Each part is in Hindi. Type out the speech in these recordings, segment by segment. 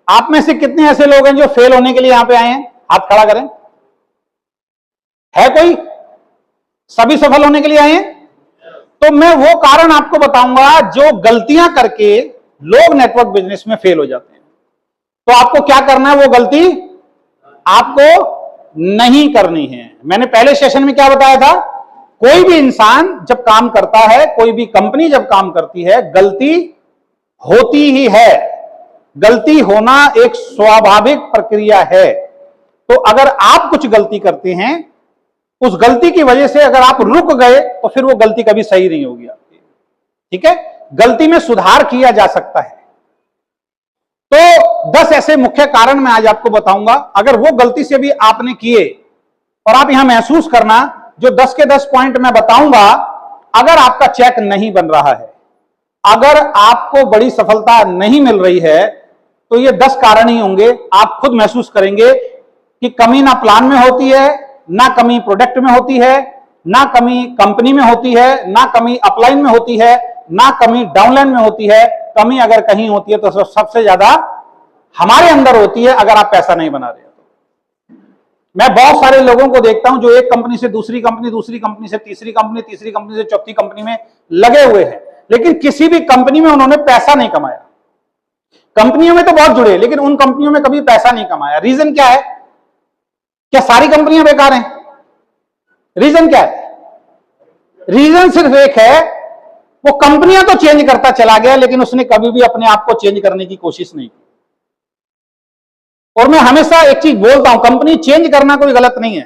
आप में से कितने ऐसे लोग हैं जो फेल होने के लिए यहां पे आए हैं? हाथ खड़ा करें। है कोई? सभी सफल होने के लिए आए हैं? तो मैं वो कारण आपको बताऊंगा जो गलतियां करके लोग नेटवर्क बिजनेस में फेल हो जाते हैं। तो आपको क्या करना है? वो गलती आपको नहीं करनी है। मैंने पहले सेशन में क्या बताया था? कोई भी इंसान जब काम करता है, कोई भी कंपनी जब काम करती है, गलती होती ही है। गलती होना एक स्वाभाविक प्रक्रिया है। तो अगर आप कुछ गलती करते हैं, उस गलती की वजह से अगर आप रुक गए तो फिर वो गलती कभी सही नहीं होगी आपकी। ठीक है? गलती में सुधार किया जा सकता है। तो 10 ऐसे मुख्य कारण मैं आज आपको बताऊंगा। अगर वो गलती से भी आपने किए और आप यहां महसूस करना, जो 10 के 10 पॉइंट मैं बताऊंगा, अगर आपका चेक नहीं बन रहा है, अगर आपको बड़ी सफलता नहीं मिल रही है, तो ये 10 कारण ही होंगे। आप खुद महसूस करेंगे कि कमी ना प्लान में होती है, ना कमी प्रोडक्ट में होती है, ना कमी कंपनी में होती है, ना कमी अपलाइन में होती है, ना कमी डाउनलाइन में होती है। कमी अगर कहीं होती है तो सबसे ज्यादा हमारे अंदर होती है, अगर आप पैसा नहीं बना रहे हो। मैं बहुत सारे लोगों को देखता हूं जो एक कंपनी से दूसरी कंपनी, दूसरी कंपनी से तीसरी कंपनी, तीसरी कंपनी से चौथी कंपनी में लगे हुए हैं, लेकिन किसी भी कंपनी में उन्होंने पैसा नहीं कमाया। कंपनियों में तो बहुत जुड़े, लेकिन उन कंपनियों में कभी पैसा नहीं कमाया। रीजन क्या है? क्या सारी कंपनियां बेकार हैं? रीजन क्या है? रीजन सिर्फ एक है, वो कंपनियां तो चेंज करता चला गया, लेकिन उसने कभी भी अपने आप को चेंज करने की कोशिश नहीं की। और मैं हमेशा एक चीज बोलता हूं, कंपनी चेंज करना कोई गलत नहीं है।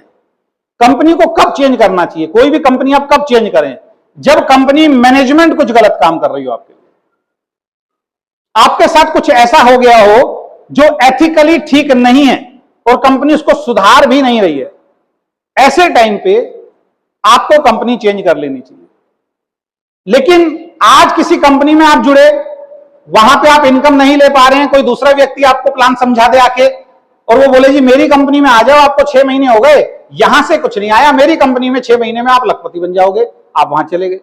कंपनी को कब चेंज करना चाहिए? कोई भी कंपनी आप कब चेंज करें? जब कंपनी मैनेजमेंट कुछ गलत काम कर रही हो आपके लिए, आपके साथ कुछ ऐसा हो गया हो जो एथिकली ठीक नहीं है और कंपनी उसको सुधार भी नहीं रही है। ऐसे टाइम पे आपको कंपनी चेंज कर लेनी चाहिए। लेकिन आज किसी कंपनी में आप जुड़े, वहां पे आप इनकम नहीं ले पा रहे हैं, कोई दूसरा व्यक्ति आपको प्लान समझा दे आके, और वो बोले जी मेरी कंपनी में आ जाओ, आपको 6 महीने हो गए, यहां से कुछ नहीं आया, मेरी कंपनी में 6 महीने में आप लखपति बन जाओगे। आप वहां चले गए।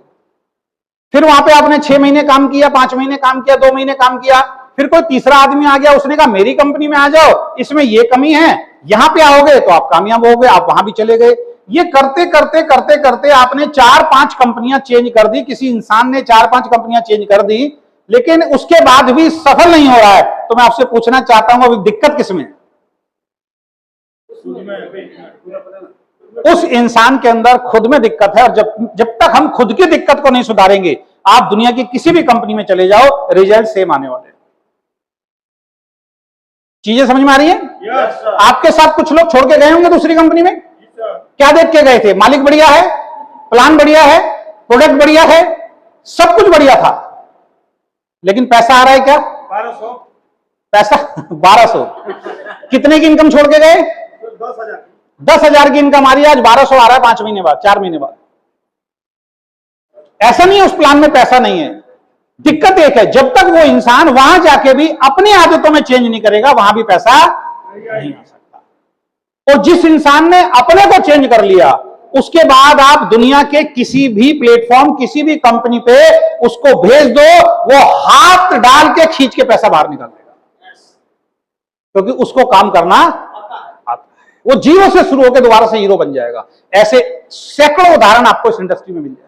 फिर वहां पे आपने 6 महीने काम किया, 5 महीने काम किया, 2 महीने काम किया, फिर कोई तीसरा आदमी आ गया, उसने कहा मेरी कंपनी में आ जाओ, इसमें ये कमी है, यहां पे आओगे तो आप कामयाब हो गए, आप वहां भी चले गए। ये करते करते करते करते आपने 4-5 कंपनियां चेंज कर दी, किसी इंसान ने 4-5 कंपनियां चेंज कर दी, लेकिन उसके बाद भी सफल नहीं हो रहा है। तो मैं आपसे पूछना चाहता हूं, अभी दिक्कत किसमें है? उस इंसान के अंदर खुद में दिक्कत है। और जब तक हम खुद की दिक्कत को नहीं सुधारेंगे, आप दुनिया की किसी भी कंपनी में चले जाओ, रिजल्ट सेम आने वाले हैं। चीजें समझ में आ रही है? आपके साथ कुछ लोग छोड़ के गए होंगे दूसरी कंपनी में, क्या देख के गए थे? मालिक बढ़िया है, प्लान बढ़िया है, प्रोडक्ट बढ़िया है, सब कुछ बढ़िया था, लेकिन पैसा आ रहा है क्या? 1200 पैसा 1200 कितने की इनकम छोड़ के गए? 10,000 की इनकम आ रही है, आज 1200 आ रहा है 5 महीने बाद, 4 महीने बाद। ऐसा नहीं है उस प्लान में पैसा नहीं है। दिक्कत एक है, जब तक वो इंसान वहां जाके भी अपनी आदतों में चेंज नहीं करेगा, वहां भी पैसा नहीं आ सकता। और जिस इंसान ने अपने को चेंज कर लिया, उसके बाद आप दुनिया के किसी भी प्लेटफॉर्म, किसी भी कंपनी पे उसको भेज दो, वो हाथ डाल के खींच के पैसा बाहर निकाल देगा, क्योंकि उसको काम करना आता है। वो जीरो से शुरू होकर दोबारा से हीरो बन जाएगा। ऐसे सैकड़ों उदाहरण आपको इस इंडस्ट्री में मिल जाएगा।